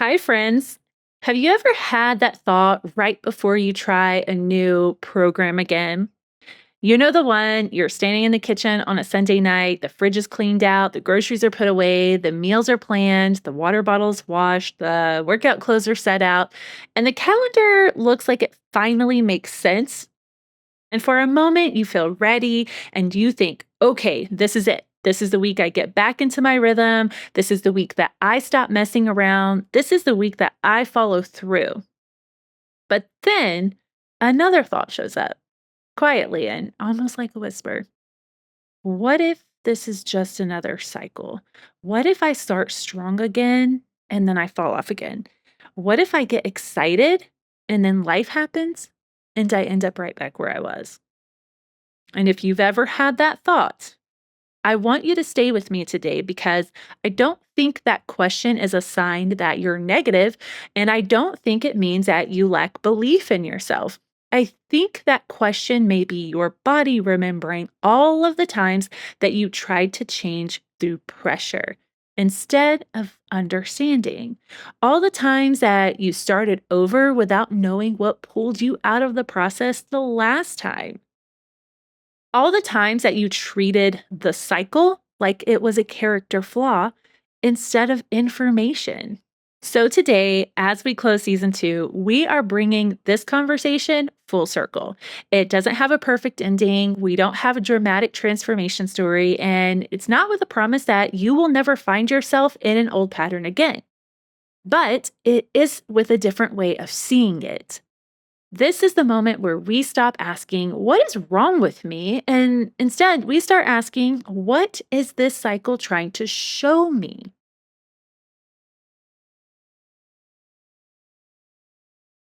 Hi, friends. Have you ever had that thought right before you try a new program again? You know the one, you're standing in the kitchen on a Sunday night, the fridge is cleaned out, the groceries are put away, the meals are planned, the water bottle's washed, the workout clothes are set out, and the calendar looks like it finally makes sense. And for a moment, you feel ready and you think, okay, this is it. This is the week I get back into my rhythm. This is the week that I stop messing around. This is the week that I follow through. But then another thought shows up quietly and almost like a whisper. What if this is just another cycle? What if I start strong again and then I fall off again? What if I get excited and then life happens and I end up right back where I was? And if you've ever had that thought, I want you to stay with me today because I don't think that question is a sign that you're negative, and I don't think it means that you lack belief in yourself. I think that question may be your body remembering all of the times that you tried to change through pressure instead of understanding. All the times that you started over without knowing what pulled you out of the process the last time. All the times that you treated the cycle like it was a character flaw instead of information. So, today, as we close season two, we are bringing this conversation full circle. It doesn't have a perfect ending. We don't have a dramatic transformation story. And it's not with a promise that you will never find yourself in an old pattern again, but it is with a different way of seeing it. This is the moment where we stop asking, what is wrong with me? And instead, we start asking, what is this cycle trying to show me?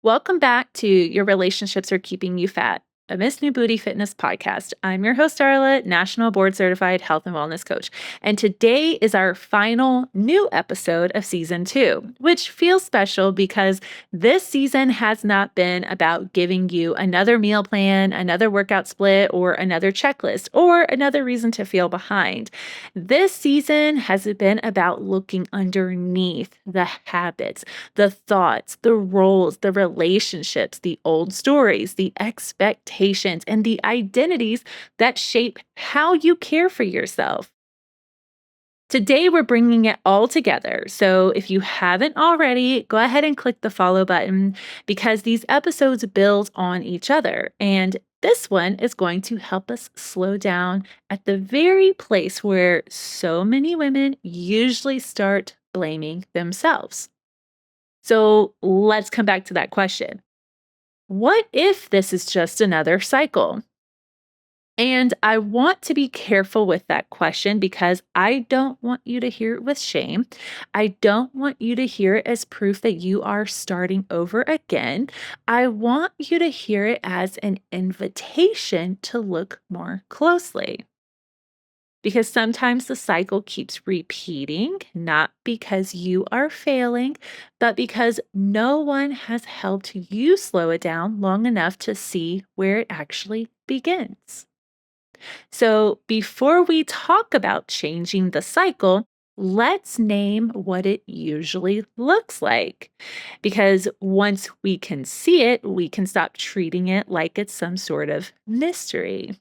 Welcome back to Your Relationships Are Keeping You Fat, a Miss New Booty Fitness podcast. I'm your host, Darla, National Board Certified Health and Wellness Coach. And today is our final new episode of season two, which feels special because this season has not been about giving you another meal plan, another workout split, or another checklist, or another reason to feel behind. This season has been about looking underneath the habits, the thoughts, the roles, the relationships, the old stories, the expectations, and the identities that shape how you care for yourself. Today, we're bringing it all together. So, if you haven't already, go ahead and click the follow button because these episodes build on each other. And this one is going to help us slow down at the very place where so many women usually start blaming themselves. So let's come back to that question. What if this is just another cycle? And I want to be careful with that question because I don't want you to hear it with shame. I don't want you to hear it as proof that you are starting over again. I want you to hear it as an invitation to look more closely. Because sometimes the cycle keeps repeating, not because you are failing, but because no one has helped you slow it down long enough to see where it actually begins. So, before we talk about changing the cycle, let's name what it usually looks like. Because once we can see it, we can stop treating it like it's some sort of mystery.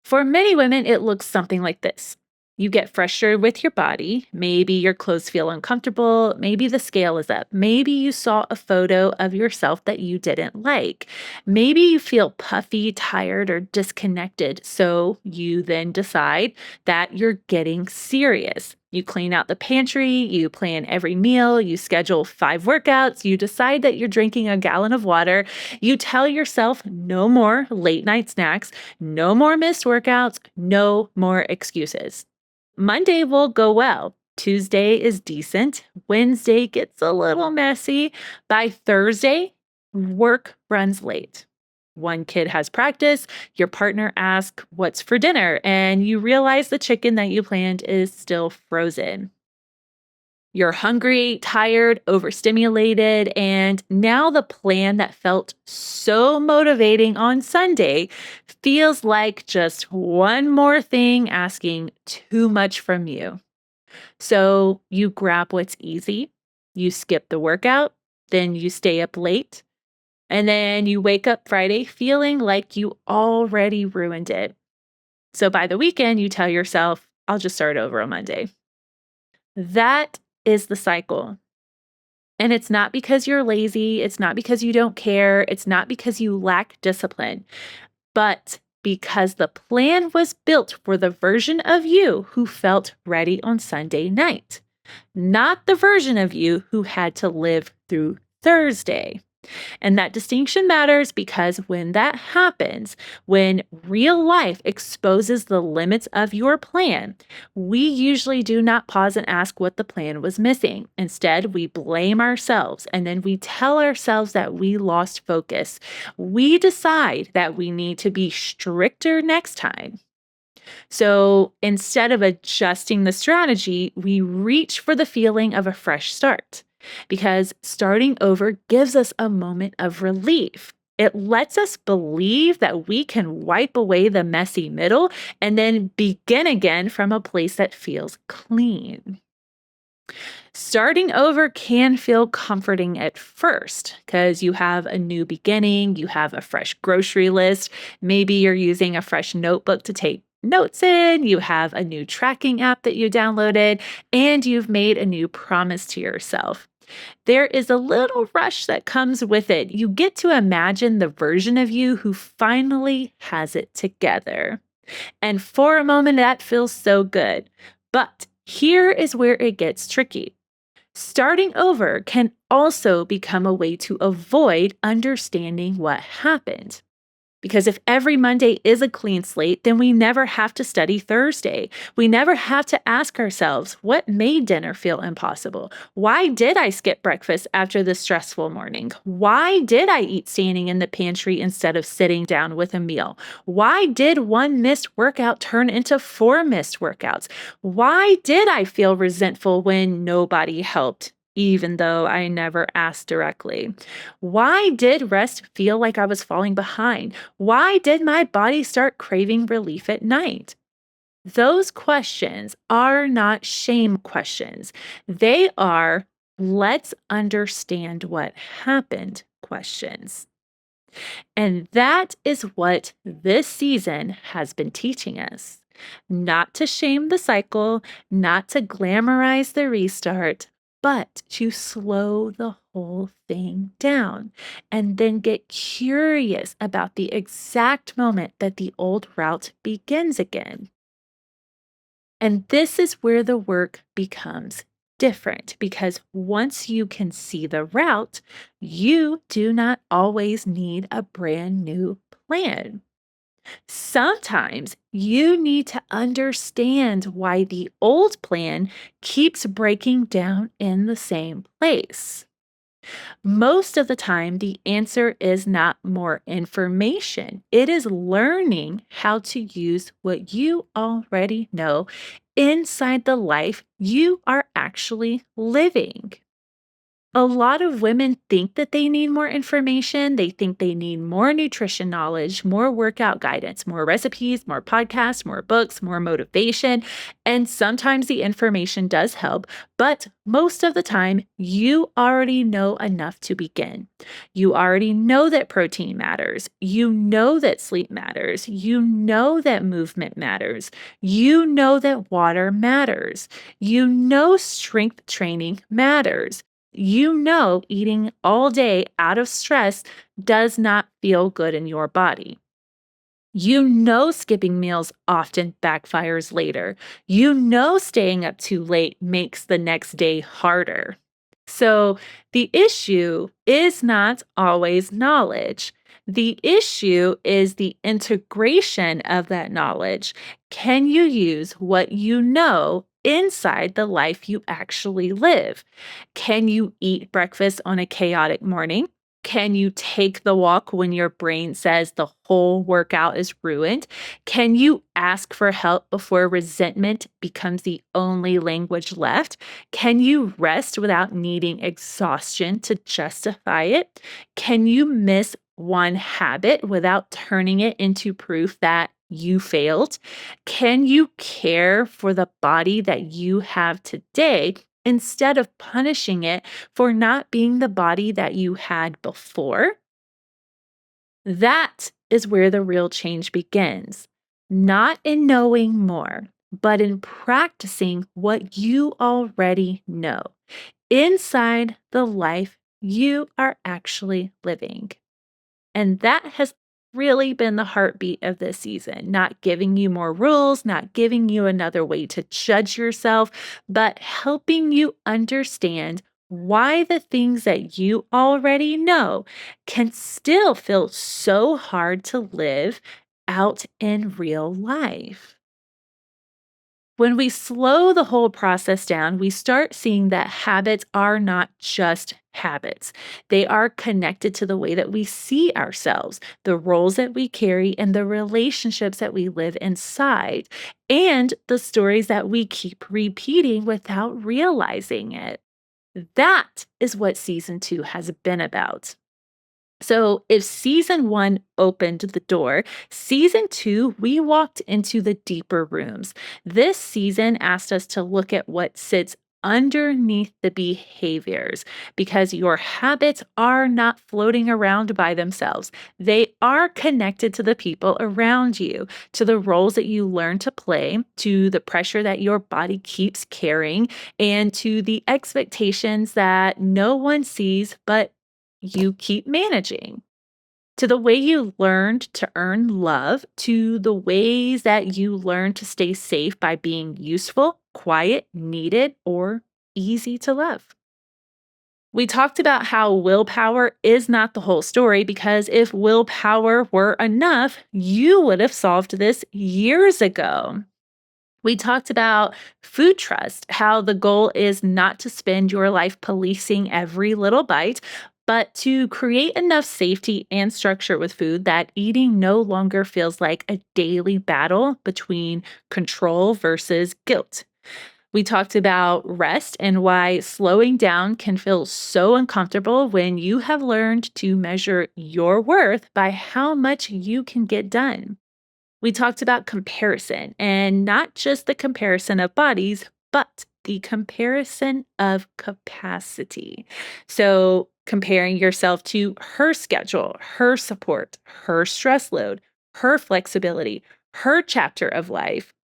For many women, it looks something like this. You get frustrated with your body. Maybe your clothes feel uncomfortable. Maybe the scale is up. Maybe you saw a photo of yourself that you didn't like. Maybe you feel puffy, tired, or disconnected. So you then decide that you're getting serious. You clean out the pantry, you plan every meal, you schedule 5 workouts, you decide that you're drinking a gallon of water, you tell yourself no more late night snacks, no more missed workouts, no more excuses. Monday will go well. Tuesday is decent. Wednesday gets a little messy. By Thursday, work runs late. One kid has practice, your partner asks, what's for dinner? And you realize the chicken that you planned is still frozen. You're hungry, tired, overstimulated, and now the plan that felt so motivating on Sunday feels like just one more thing asking too much from you. So you grab what's easy. You skip the workout, then you stay up late, and then you wake up Friday feeling like you already ruined it. So by the weekend, you tell yourself, I'll just start over on Monday. That is the cycle. And it's not because you're lazy. It's not because you don't care. It's not because you lack discipline, but because the plan was built for the version of you who felt ready on Sunday night, not the version of you who had to live through Thursday. And that distinction matters because when that happens, when real life exposes the limits of your plan, we usually do not pause and ask what the plan was missing. Instead, we blame ourselves and then we tell ourselves that we lost focus. We decide that we need to be stricter next time. So instead of adjusting the strategy, we reach for the feeling of a fresh start because starting over gives us a moment of relief. It lets us believe that we can wipe away the messy middle and then begin again from a place that feels clean. Starting over can feel comforting at first because you have a new beginning, you have a fresh grocery list, maybe you're using a fresh notebook to take notes in, you have a new tracking app that you downloaded, and you've made a new promise to yourself. There is a little rush that comes with it. You get to imagine the version of you who finally has it together. And for a moment, that feels so good. But here is where it gets tricky. Starting over can also become a way to avoid understanding what happened. Because if every Monday is a clean slate, then we never have to study Thursday. We never have to ask ourselves, what made dinner feel impossible? Why did I skip breakfast after the stressful morning? Why did I eat standing in the pantry instead of sitting down with a meal? Why did one missed workout turn into 4 missed workouts? Why did I feel resentful when nobody helped, even though I never asked directly? Why did rest feel like I was falling behind? Why did my body start craving relief at night? Those questions are not shame questions. They are, let's understand what happened questions. And that is what this season has been teaching us. Not to shame the cycle, not to glamorize the restart, but to slow the whole thing down and then get curious about the exact moment that the old route begins again. And this is where the work becomes different because once you can see the route, you do not always need a brand new plan. Sometimes you need to understand why the old plan keeps breaking down in the same place. Most of the time, the answer is not more information. It is learning how to use what you already know inside the life you are actually living. A lot of women think that they need more information. They think they need more nutrition knowledge, more workout guidance, more recipes, more podcasts, more books, more motivation. And sometimes the information does help, but most of the time, you already know enough to begin. You already know that protein matters. You know that sleep matters. You know that movement matters. You know that water matters. You know strength training matters. You know eating all day out of stress does not feel good in your body. You know skipping meals often backfires later. You know staying up too late makes the next day harder. So the issue is not always knowledge. The issue is the integration of that knowledge. Can you use what you know inside the life you actually live? Can you eat breakfast on a chaotic morning? Can you take the walk when your brain says the whole workout is ruined? Can you ask for help before resentment becomes the only language left? Can you rest without needing exhaustion to justify it? Can you miss one habit without turning it into proof that you failed? Can you care for the body that you have today instead of punishing it for not being the body that you had before. That is where the real change begins. Not in knowing more, but in practicing what you already know inside the life you are actually living. And that has really been the heartbeat of this season, not giving you more rules, not giving you another way to judge yourself, but helping you understand why the things that you already know can still feel so hard to live out in real life. When we slow the whole process down, we start seeing that habits are not just habits. They are connected to the way that we see ourselves, the roles that we carry, and the relationships that we live inside, and the stories that we keep repeating without realizing it. That is what season two has been about. So, if season one opened the door, season two, we walked into the deeper rooms. This season asked us to look at what sits underneath the behaviors because your habits are not floating around by themselves. They are connected to the people around you, to the roles that you learn to play, to the pressure that your body keeps carrying, and to the expectations that no one sees but you keep managing, to the way you learned to earn love, to the ways that you learn to stay safe by being useful, quiet, needed, or easy to love. We talked about how willpower is not the whole story because if willpower were enough, you would have solved this years ago. We talked about food trust, how the goal is not to spend your life policing every little bite, but to create enough safety and structure with food that eating no longer feels like a daily battle between control versus guilt. We talked about rest and why slowing down can feel so uncomfortable when you have learned to measure your worth by how much you can get done. We talked about comparison and not just the comparison of bodies, but the comparison of capacity. So, comparing yourself to her schedule, her support, her stress load, her flexibility, her chapter of life,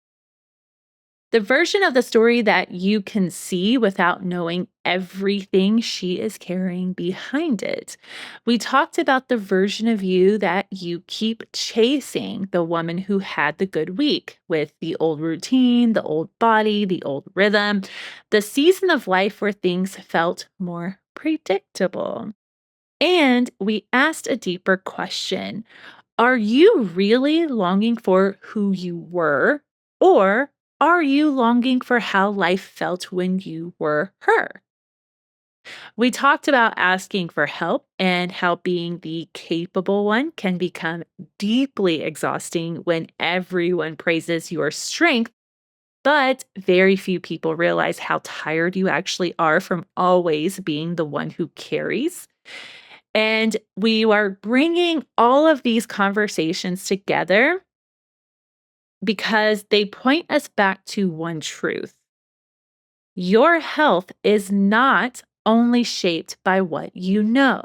the version of the story that you can see without knowing everything she is carrying behind it. We talked about the version of you that you keep chasing, the woman who had the good week with the old routine, the old body, the old rhythm, the season of life where things felt more predictable. And we asked a deeper question. Are you really longing for who you were, or are you longing for how life felt when you were her? We talked about asking for help and how being the capable one can become deeply exhausting when everyone praises your strength, but very few people realize how tired you actually are from always being the one who carries. And we are bringing all of these conversations together because they point us back to one truth. Your health is not only shaped by what you know,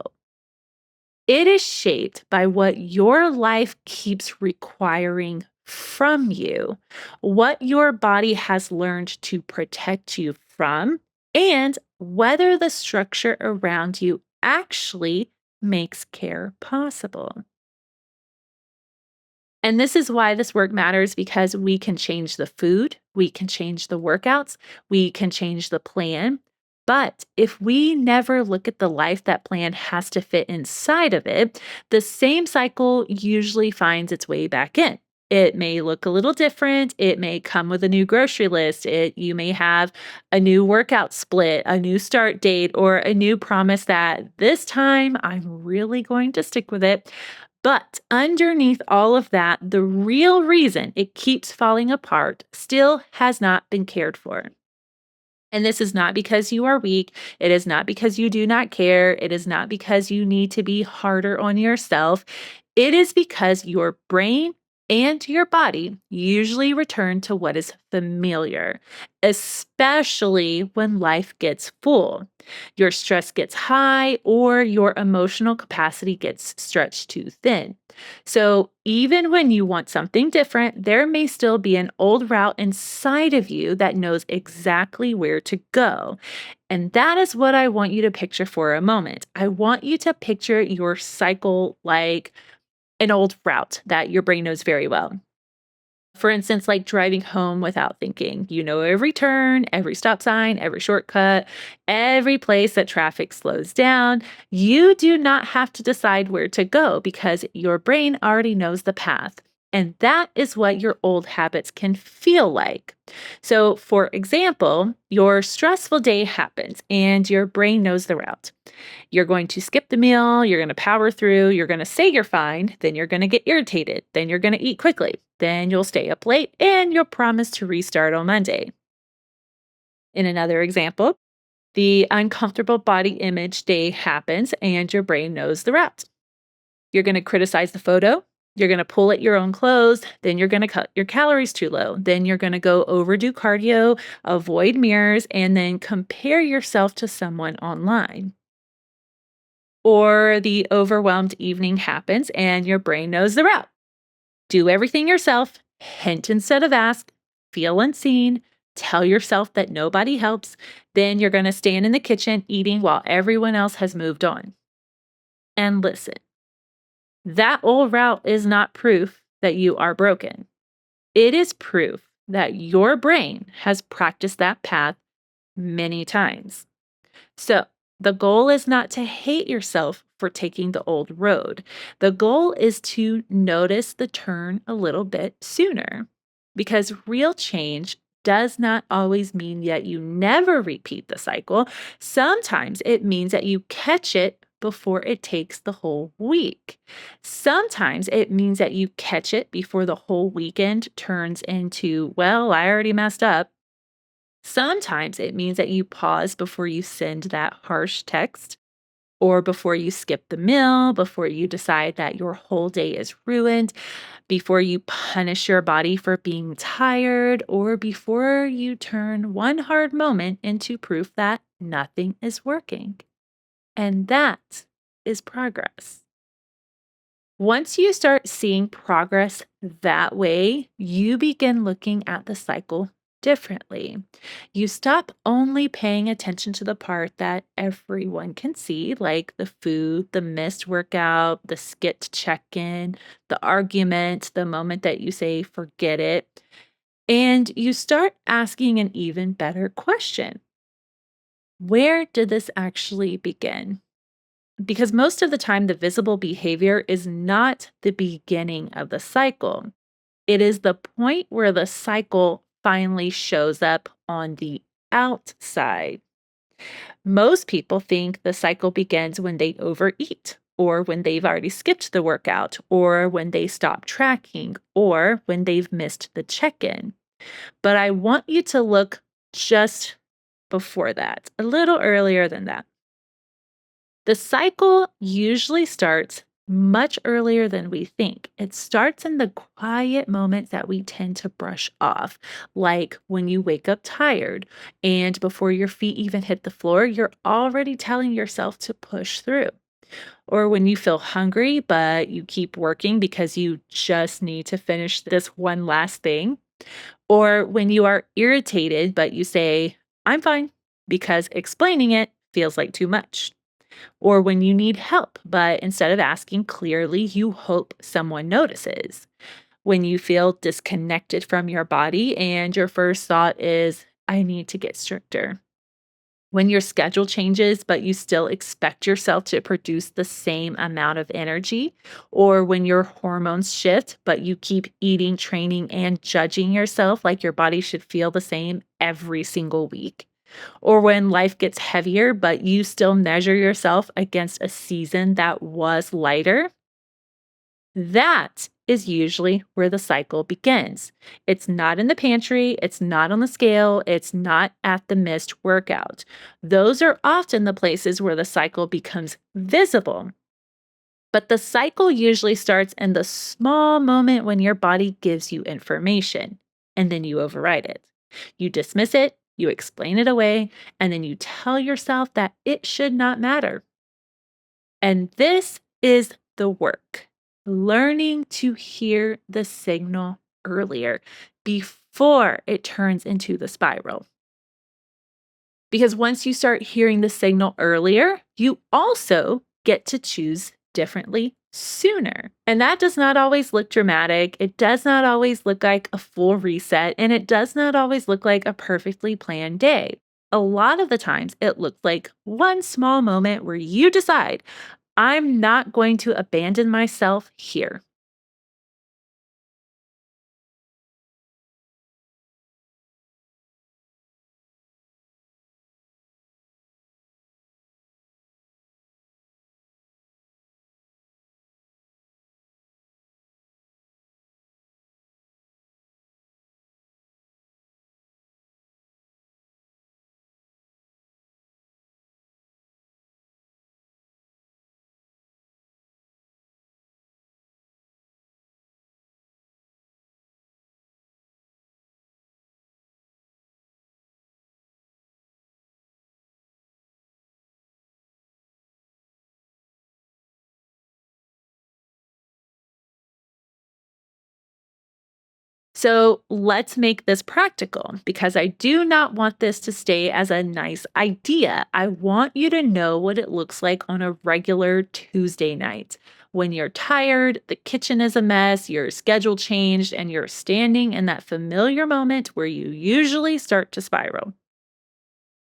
it is shaped by what your life keeps requiring from you, what your body has learned to protect you from, and whether the structure around you actually makes care possible. And this is why this work matters because we can change the food, we can change the workouts, we can change the plan. But if we never look at the life that plan has to fit inside of it, the same cycle usually finds its way back in. It may look a little different. It may come with a new grocery list. You may have a new workout split, a new start date, or a new promise that this time I'm really going to stick with it. But underneath all of that, the real reason it keeps falling apart still has not been cared for. And this is not because you are weak. It is not because you do not care. It is not because you need to be harder on yourself. It is because your brain and your body usually return to what is familiar, especially when life gets full, your stress gets high, or your emotional capacity gets stretched too thin. So, even when you want something different, there may still be an old route inside of you that knows exactly where to go. And that is what I want you to picture for a moment. I want you to picture your cycle like an old route that your brain knows very well. For instance, like driving home without thinking. You know every turn, every stop sign, every shortcut, every place that traffic slows down. You do not have to decide where to go because your brain already knows the path. And that is what your old habits can feel like. So, for example, your stressful day happens and your brain knows the route. You're going to skip the meal, you're going to power through, you're going to say you're fine, then you're going to get irritated, then you're going to eat quickly, then you'll stay up late, and you'll promise to restart on Monday. In another example, the uncomfortable body image day happens and your brain knows the route. You're going to criticize the photo. You're going to pull at your own clothes. Then you're going to cut your calories too low. Then you're going to go overdo cardio, avoid mirrors, and then compare yourself to someone online. Or the overwhelmed evening happens and your brain knows the route. Do everything yourself, hint instead of ask, feel unseen, tell yourself that nobody helps. Then you're going to stand in the kitchen eating while everyone else has moved on. And listen, that old route is not proof that you are broken. It is proof that your brain has practiced that path many times. So, the goal is not to hate yourself for taking the old road. The goal is to notice the turn a little bit sooner because real change does not always mean that you never repeat the cycle. Sometimes it means that you catch it before it takes the whole week. Sometimes it means that you catch it before the whole weekend turns into, well, I already messed up. Sometimes it means that you pause before you send that harsh text or before you skip the meal, before you decide that your whole day is ruined, before you punish your body for being tired, or before you turn one hard moment into proof that nothing is working. And that is progress. Once you start seeing progress that way, you begin looking at the cycle differently. You stop only paying attention to the part that everyone can see, like the food, the missed workout, the skipped check in, the argument, the moment that you say, forget it. And you start asking an even better question. Where did this actually begin? Because most of the time, the visible behavior is not the beginning of the cycle. It is the point where the cycle finally shows up on the outside. Most people think the cycle begins when they overeat, or when they've already skipped the workout, or when they stop tracking, or when they've missed the check in. But I want you to look just before that, a little earlier than that. The cycle usually starts much earlier than we think. It starts in the quiet moments that we tend to brush off, like when you wake up tired and before your feet even hit the floor, you're already telling yourself to push through. Or when you feel hungry, but you keep working because you just need to finish this one last thing. Or when you are irritated, but you say, I'm fine, because explaining it feels like too much. Or when you need help, but instead of asking clearly, you hope someone notices. When you feel disconnected from your body and your first thought is, I need to get stricter. When your schedule changes, but you still expect yourself to produce the same amount of energy, or when your hormones shift, but you keep eating, training, and judging yourself like your body should feel the same every single week. Or when life gets heavier, but you still measure yourself against a season that was lighter, that is usually where the cycle begins. It's not in the pantry, it's not on the scale, it's not at the missed workout. Those are often the places where the cycle becomes visible. But the cycle usually starts in the small moment when your body gives you information and then you override it. You dismiss it, you explain it away, and then you tell yourself that it should not matter. And this is the work, learning to hear the signal earlier before it turns into the spiral. Because once you start hearing the signal earlier, you also get to choose differently sooner. And that does not always look dramatic. It does not always look like a full reset. And it does not always look like a perfectly planned day. A lot of the times, it looks like one small moment where you decide, I'm not going to abandon myself here. So let's make this practical because I do not want this to stay as a nice idea. I want you to know what it looks like on a regular Tuesday night. When you're tired, the kitchen is a mess, your schedule changed, and you're standing in that familiar moment where you usually start to spiral.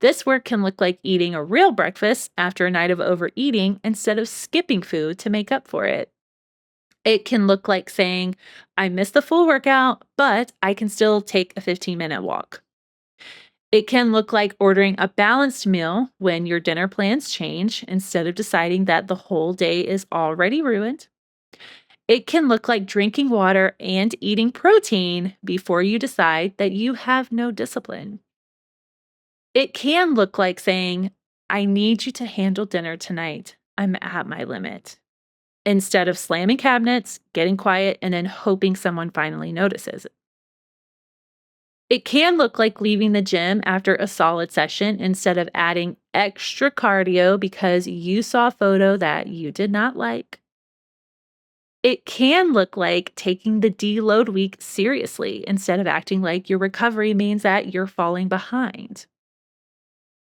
This work can look like eating a real breakfast after a night of overeating instead of skipping food to make up for it. It can look like saying, I missed the full workout, but I can still take a 15-minute walk. It can look like ordering a balanced meal when your dinner plans change instead of deciding that the whole day is already ruined. It can look like drinking water and eating protein before you decide that you have no discipline. It can look like saying, I need you to handle dinner tonight. I'm at my limit. Instead of slamming cabinets, getting quiet, and then hoping someone finally notices. It can look like leaving the gym after a solid session instead of adding extra cardio because you saw a photo that you did not like. It can look like taking the deload week seriously instead of acting like your recovery means that you're falling behind.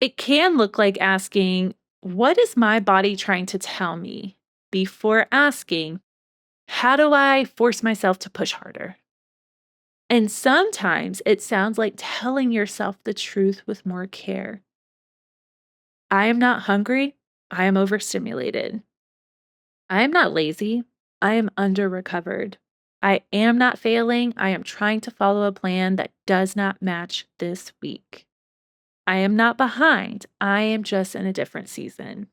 It can look like asking, what is my body trying to tell me? Before asking, how do I force myself to push harder? And sometimes it sounds like telling yourself the truth with more care. I am not hungry. I am overstimulated. I am not lazy. I am under recovered. I am not failing. I am trying to follow a plan that does not match this week. I am not behind. I am just in a different season.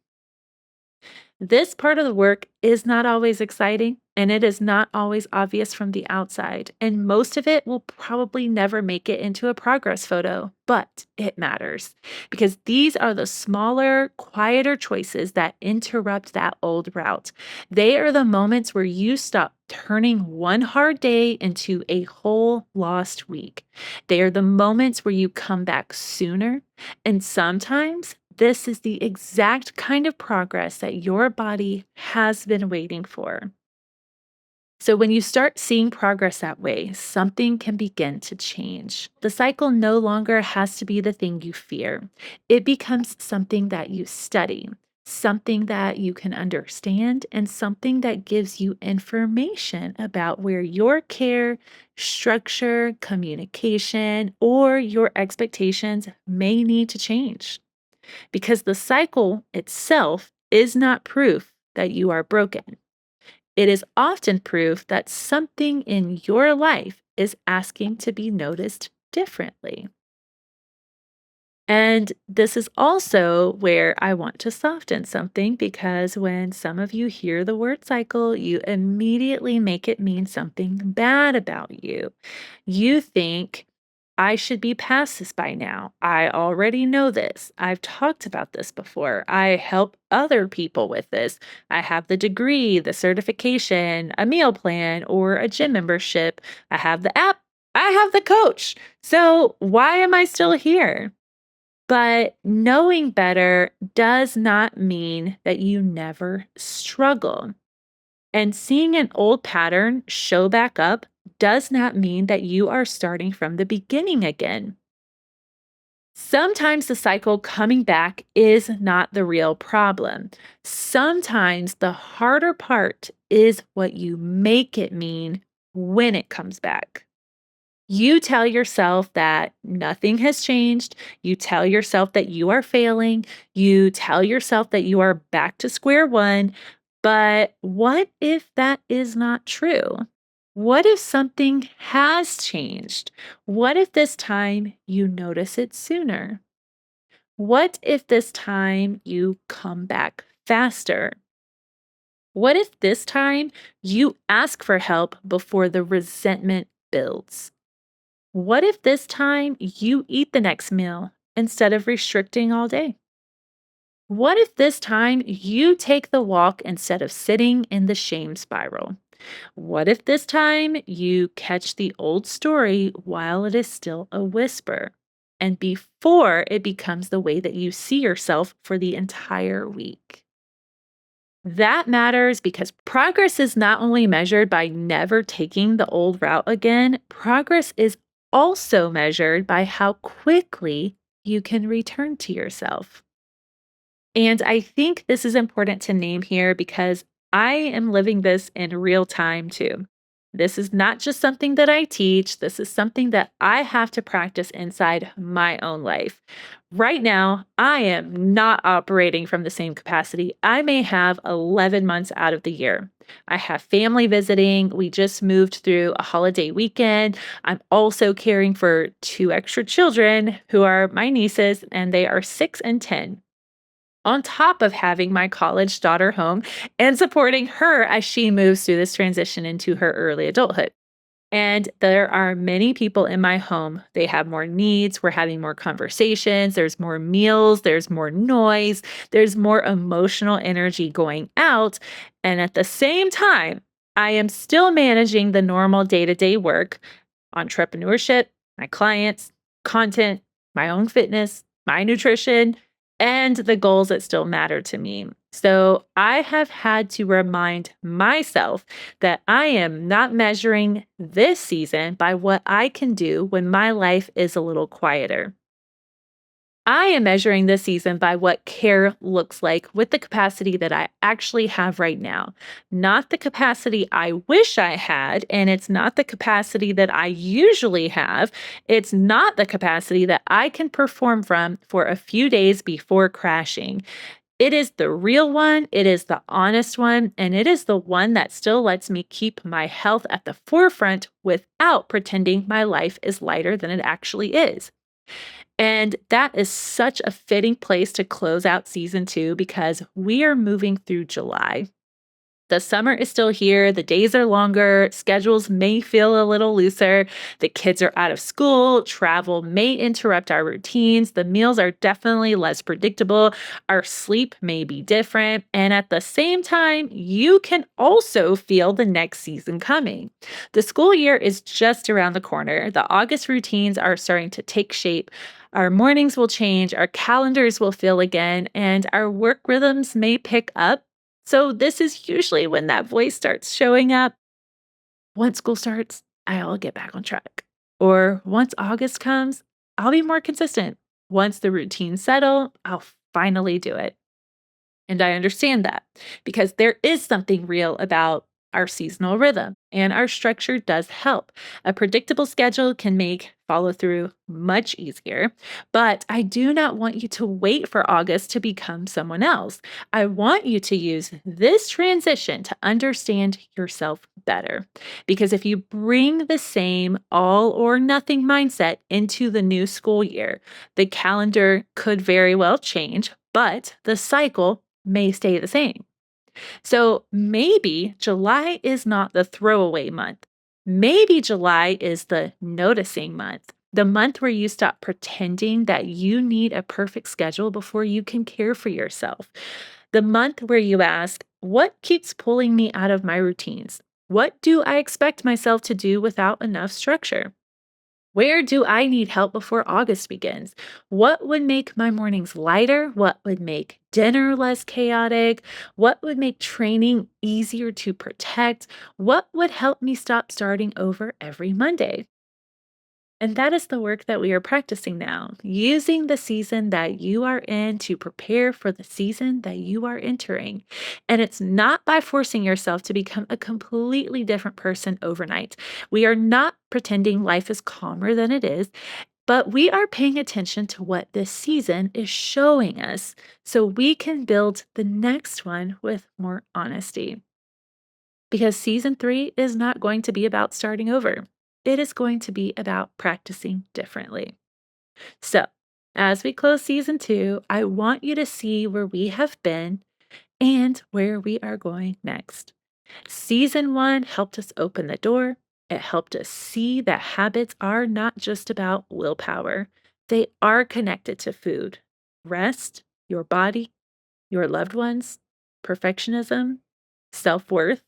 This part of the work is not always exciting and it is not always obvious from the outside. And most of it will probably never make it into a progress photo, but it matters because these are the smaller, quieter choices that interrupt that old route. They are the moments where you stop turning one hard day into a whole lost week. They are the moments where you come back sooner and sometimes this is the exact kind of progress that your body has been waiting for. So, when you start seeing progress that way, something can begin to change. The cycle no longer has to be the thing you fear, it becomes something that you study. Something that you can understand, and something that gives you information about where your care, structure, communication, or your expectations may need to change because the cycle itself is not proof that you are broken. It is often proof that something in your life is asking to be noticed differently. And this is also where I want to soften something because when some of you hear the word cycle, you immediately make it mean something bad about you. You think I should be past this by now. I already know this. I've talked about this before. I help other people with this. I have the degree, the certification, a meal plan, or a gym membership. I have the app. I have the coach. So why am I still here? But knowing better does not mean that you never struggle. And seeing an old pattern show back up does not mean that you are starting from the beginning again. Sometimes the cycle coming back is not the real problem. Sometimes the harder part is what you make it mean when it comes back. You tell yourself that nothing has changed. You tell yourself that you are failing. You tell yourself that you are back to square one. But what if that is not true? What if something has changed? What if this time you notice it sooner? What if this time you come back faster? What if this time you ask for help before the resentment builds? What if this time you eat the next meal instead of restricting all day? What if this time you take the walk instead of sitting in the shame spiral? What if this time you catch the old story while it is still a whisper and before it becomes the way that you see yourself for the entire week? That matters because progress is not only measured by never taking the old route again, progress is also measured by how quickly you can return to yourself. And I think this is important to name here because I am living this in real time too. This is not just something that I teach, this is something that I have to practice inside my own life. Right now, I am not operating from the same capacity I may have 11 months out of the year. I have family visiting. We just moved through a holiday weekend. I'm also caring for two extra children who are my nieces, and they are 6 and 10 on top of having my college daughter home and supporting her as she moves through this transition into her early adulthood. And there are many people in my home. They have more needs. We're having more conversations. There's more meals. There's more noise. There's more emotional energy going out. And at the same time, I am still managing the normal day to day work, entrepreneurship, my clients, content, my own fitness, my nutrition, and the goals that still matter to me. So I have had to remind myself that I am not measuring this season by what I can do when my life is a little quieter. I am measuring this season by what care looks like with the capacity that I actually have right now, not the capacity I wish I had. And it's not the capacity that I usually have. It's not the capacity that I can perform from for a few days before crashing. It is the real one, it is the honest one, and it is the one that still lets me keep my health at the forefront without pretending my life is lighter than it actually is. And that is such a fitting place to close out season two because we are moving through July. The summer is still here. The days are longer. Schedules may feel a little looser. The kids are out of school. Travel may interrupt our routines. The meals are definitely less predictable. Our sleep may be different. And at the same time, you can also feel the next season coming. The school year is just around the corner. The August routines are starting to take shape. Our mornings will change, our calendars will fill again, and our work rhythms may pick up. So, this is usually when that voice starts showing up. Once school starts, I'll get back on track. Or once August comes, I'll be more consistent. Once the routines settle, I'll finally do it. And I understand that because there is something real about our seasonal rhythm and our structure does help. A predictable schedule can make follow through much easier, but I do not want you to wait for August to become someone else. I want you to use this transition to understand yourself better. Because if you bring the same all or nothing mindset into the new school year, the calendar could very well change, but the cycle may stay the same. So maybe July is not the throwaway month. Maybe July is the noticing month. The month where you stop pretending that you need a perfect schedule before you can care for yourself. The month where you ask, what keeps pulling me out of my routines? What do I expect myself to do without enough structure? Where do I need help before August begins? What would make my mornings lighter? What would make dinner less chaotic? What would make training easier to protect? What would help me stop starting over every Monday? And that is the work that we are practicing now, using the season that you are in to prepare for the season that you are entering. And it's not by forcing yourself to become a completely different person overnight. We are not pretending life is calmer than it is, but we are paying attention to what this season is showing us so we can build the next one with more honesty. Because season 3 is not going to be about starting over. It is going to be about practicing differently. So, as we close season 2, I want you to see where we have been and where we are going next. Season 1 helped us open the door. It helped us see that habits are not just about willpower, they are connected to food, rest, your body, your loved ones, perfectionism, self worth,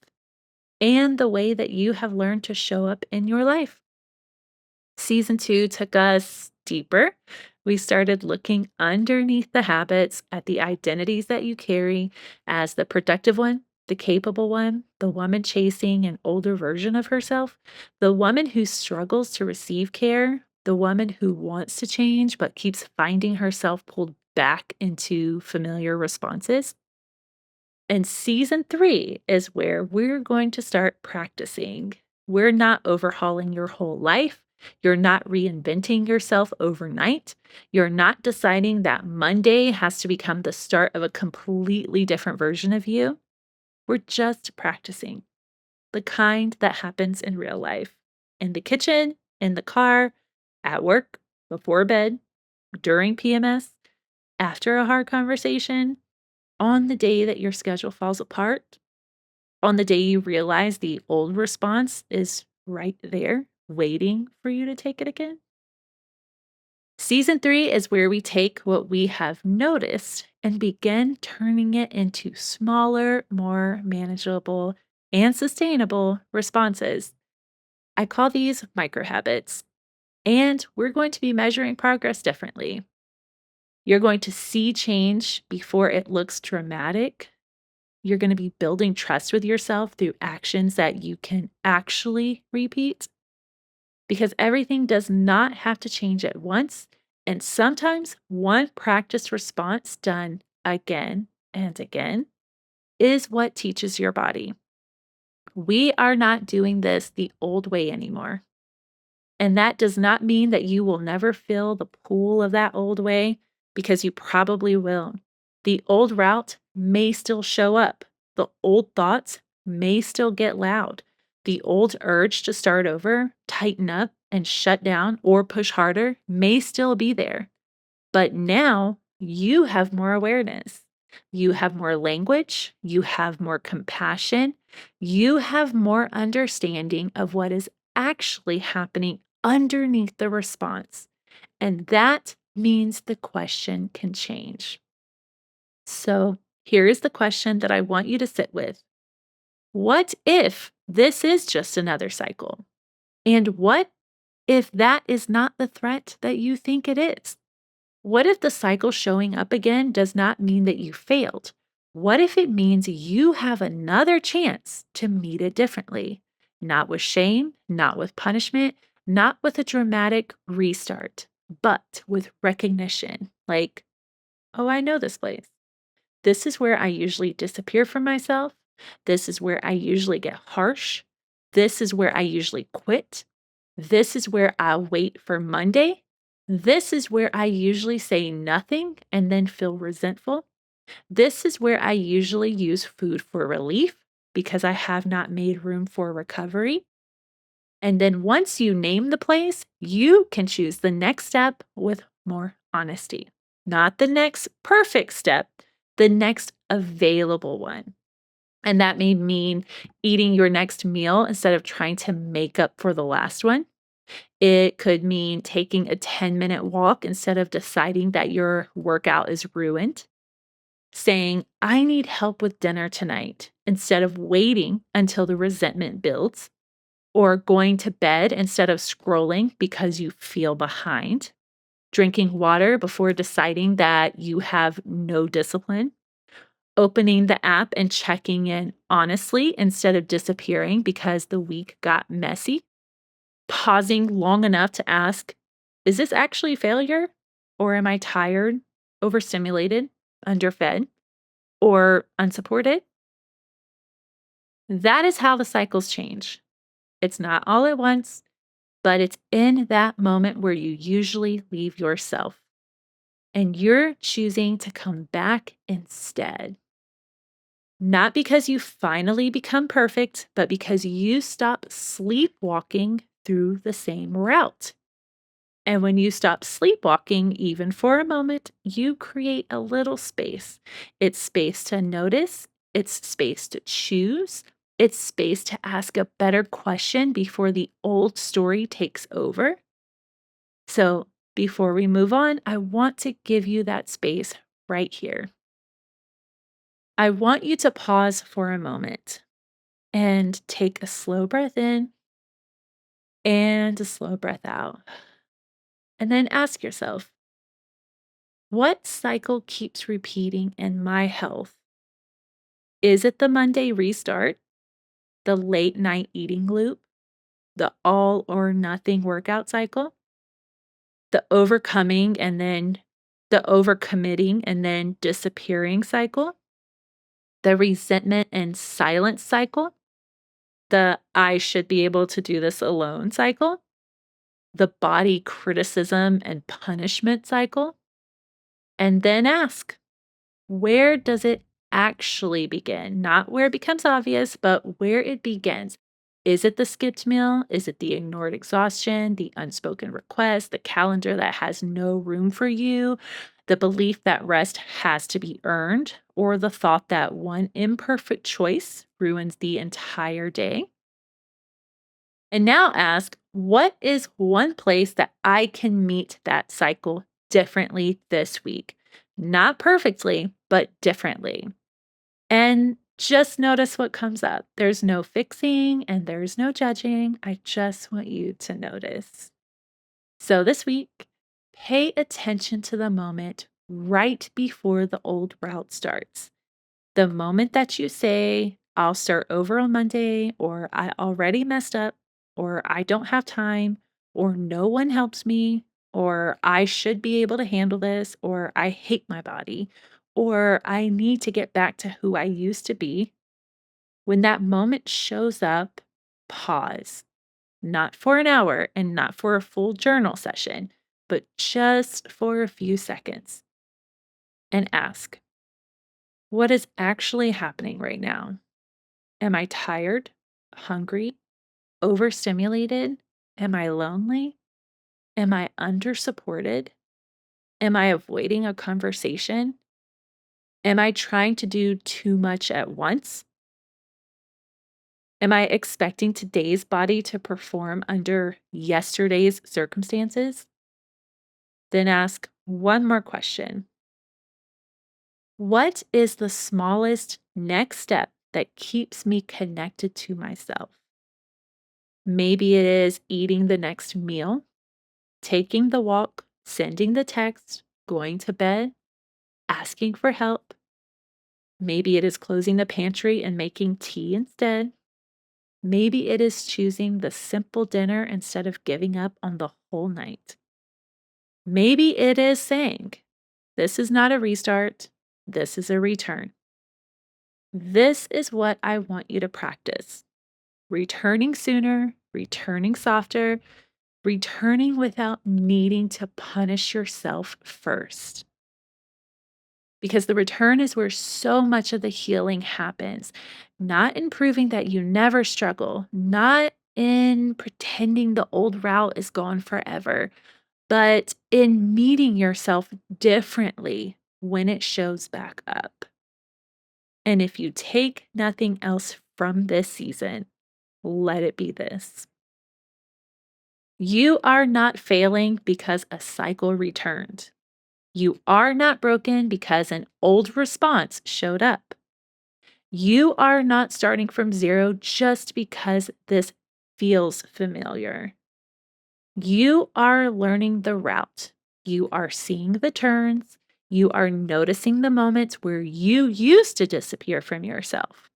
and the way that you have learned to show up in your life. Season 2 took us deeper. We started looking underneath the habits at the identities that you carry as the productive one, the capable one, the woman chasing an older version of herself, the woman who struggles to receive care, the woman who wants to change but keeps finding herself pulled back into familiar responses. And season 3 is where we're going to start practicing. We're not overhauling your whole life. You're not reinventing yourself overnight. You're not deciding that Monday has to become the start of a completely different version of you. We're just practicing the kind that happens in real life, in the kitchen, in the car, at work, before bed, during PMS, after a hard conversation, on the day that your schedule falls apart, on the day you realize the old response is right there waiting for you to take it again. Season 3 is where we take what we have noticed and begin turning it into smaller, more manageable, and sustainable responses. I call these micro habits, and we're going to be measuring progress differently. You're going to see change before it looks dramatic. You're going to be building trust with yourself through actions that you can actually repeat because everything does not have to change at once. And sometimes one practice response done again and again is what teaches your body. We are not doing this the old way anymore. And that does not mean that you will never feel the pull of that old way, because you probably will. The old route may still show up. The old thoughts may still get loud. The old urge to start over, tighten up, and shut down or push harder may still be there. But now you have more awareness. You have more language. You have more compassion. You have more understanding of what is actually happening underneath the response. And that means the question can change. So here is the question that I want you to sit with. What if this is just another cycle? And what if that is not the threat that you think it is? What if the cycle showing up again does not mean that you failed? What if it means you have another chance to meet it differently? Not with shame, not with punishment, not with a dramatic restart, but with recognition like, oh, I know this place. This is where I usually disappear from myself. This is where I usually get harsh. This is where I usually quit. This is where I'll wait for Monday. This is where I usually say nothing and then feel resentful. This is where I usually use food for relief because I have not made room for recovery. And then once you name the place, you can choose the next step with more honesty. Not the next perfect step, the next available one. And that may mean eating your next meal instead of trying to make up for the last one. It could mean taking a 10-minute walk instead of deciding that your workout is ruined. Saying, I need help with dinner tonight instead of waiting until the resentment builds. Or going to bed instead of scrolling because you feel behind. Drinking water before deciding that you have no discipline. Opening the app and checking in honestly instead of disappearing because the week got messy. Pausing long enough to ask, is this actually failure? Or am I tired, overstimulated, underfed, or unsupported? That is how the cycles change. It's not all at once, but it's in that moment where you usually leave yourself. And you're choosing to come back instead. Not because you finally become perfect, but because you stop sleepwalking through the same route. And when you stop sleepwalking, even for a moment, you create a little space. It's space to notice, it's space to choose, it's space to ask a better question before the old story takes over. So, before we move on, I want to give you that space right here. I want you to pause for a moment and take a slow breath in and a slow breath out. And then ask yourself, what cycle keeps repeating in my health? Is it the Monday restart, the late night eating loop, the all or nothing workout cycle, the overcoming and then the overcommitting and then disappearing cycle, the resentment and silence cycle, the I should be able to do this alone cycle, the body criticism and punishment cycle, and then ask, where does it actually begin? Not where it becomes obvious, but where it begins. Is it the skipped meal? Is it the ignored exhaustion, the unspoken request, the calendar that has no room for you, the belief that rest has to be earned, or the thought that one imperfect choice ruins the entire day? And now ask, what is one place that I can meet that cycle differently this week? Not perfectly, but differently. And just notice what comes up. There's no fixing and there's no judging. I just want you to notice. So this week, pay attention to the moment right before the old route starts. The moment that you say, I'll start over on Monday, or I already messed up, or I don't have time, or no one helps me, or I should be able to handle this, or I hate my body, or I need to get back to who I used to be. When that moment shows up, pause, not for an hour and not for a full journal session, but just for a few seconds and ask, what is actually happening right now? Am I tired, hungry, overstimulated? Am I lonely? Am I undersupported? Am I avoiding a conversation? Am I trying to do too much at once? Am I expecting today's body to perform under yesterday's circumstances? Then ask one more question. What is the smallest next step that keeps me connected to myself? Maybe it is eating the next meal, taking the walk, sending the text, going to bed, asking for help. Maybe it is closing the pantry and making tea instead. Maybe it is choosing the simple dinner instead of giving up on the whole night. Maybe it is saying, this is not a restart, this is a return. This is what I want you to practice. Returning sooner, returning softer, returning without needing to punish yourself first. Because the return is where so much of the healing happens. Not in proving that you never struggle, not in pretending the old route is gone forever, but in meeting yourself differently when it shows back up. And if you take nothing else from this season, let it be this. You are not failing because a cycle returned. You are not broken because an old response showed up. You are not starting from zero just because this feels familiar. You are learning the route. You are seeing the turns. You are noticing the moments where you used to disappear from yourself.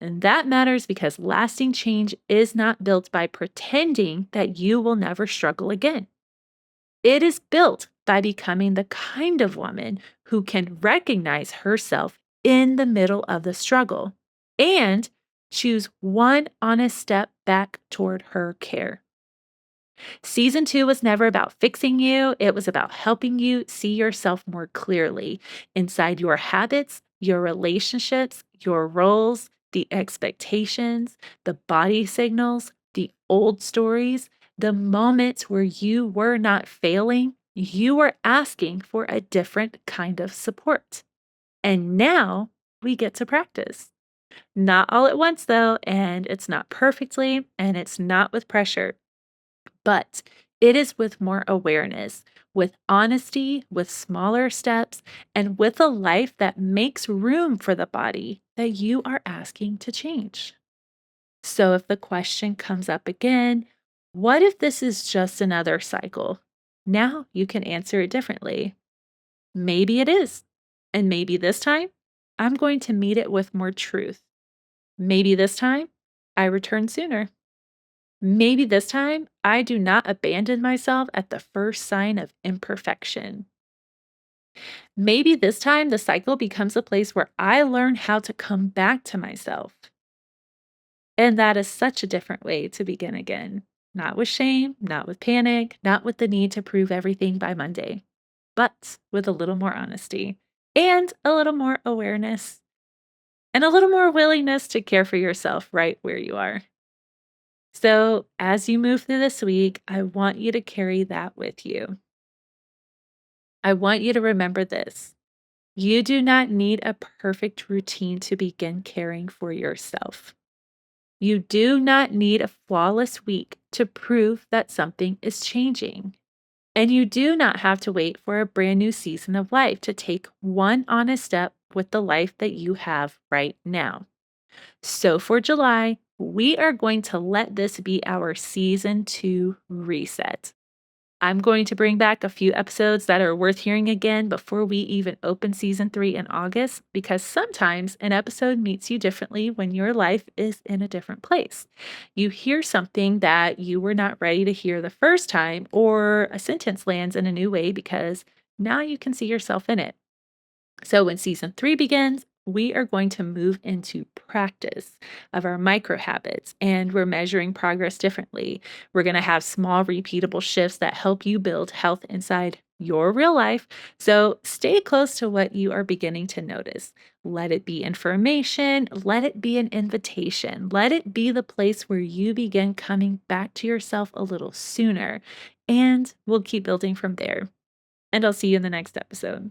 And that matters because lasting change is not built by pretending that you will never struggle again. It is built by becoming the kind of woman who can recognize herself in the middle of the struggle and choose one honest step back toward her care. Season 2 was never about fixing you, it was about helping you see yourself more clearly inside your habits, your relationships, your roles, the expectations, the body signals, the old stories, the moments where you were not failing, you were asking for a different kind of support. And now we get to practice. Not all at once, though, and it's not perfectly, and it's not with pressure. But it is with more awareness, with honesty, with smaller steps, and with a life that makes room for the body that you are asking to change. So if the question comes up again, what if this is just another cycle? Now you can answer it differently. Maybe it is. And maybe this time I'm going to meet it with more truth. Maybe this time I return sooner. Maybe this time I do not abandon myself at the first sign of imperfection. Maybe this time the cycle becomes a place where I learn how to come back to myself. And that is such a different way to begin again. Not with shame, not with panic, not with the need to prove everything by Monday, but with a little more honesty and a little more awareness and a little more willingness to care for yourself right where you are. So, as you move through this week, I want you to carry that with you. I want you to remember this. You do not need a perfect routine to begin caring for yourself. You do not need a flawless week to prove that something is changing. And you do not have to wait for a brand new season of life to take one honest step with the life that you have right now. So for July, we are going to let this be our season 2 reset. I'm going to bring back a few episodes that are worth hearing again before we even open season 3 in August, because sometimes an episode meets you differently when your life is in a different place. You hear something that you were not ready to hear the first time, or a sentence lands in a new way because now you can see yourself in it. So when season 3 begins, we are going to move into practice of our micro habits and we're measuring progress differently. We're going to have small, repeatable shifts that help you build health inside your real life. So stay close to what you are beginning to notice. Let it be information, let it be an invitation, let it be the place where you begin coming back to yourself a little sooner. And we'll keep building from there. And I'll see you in the next episode.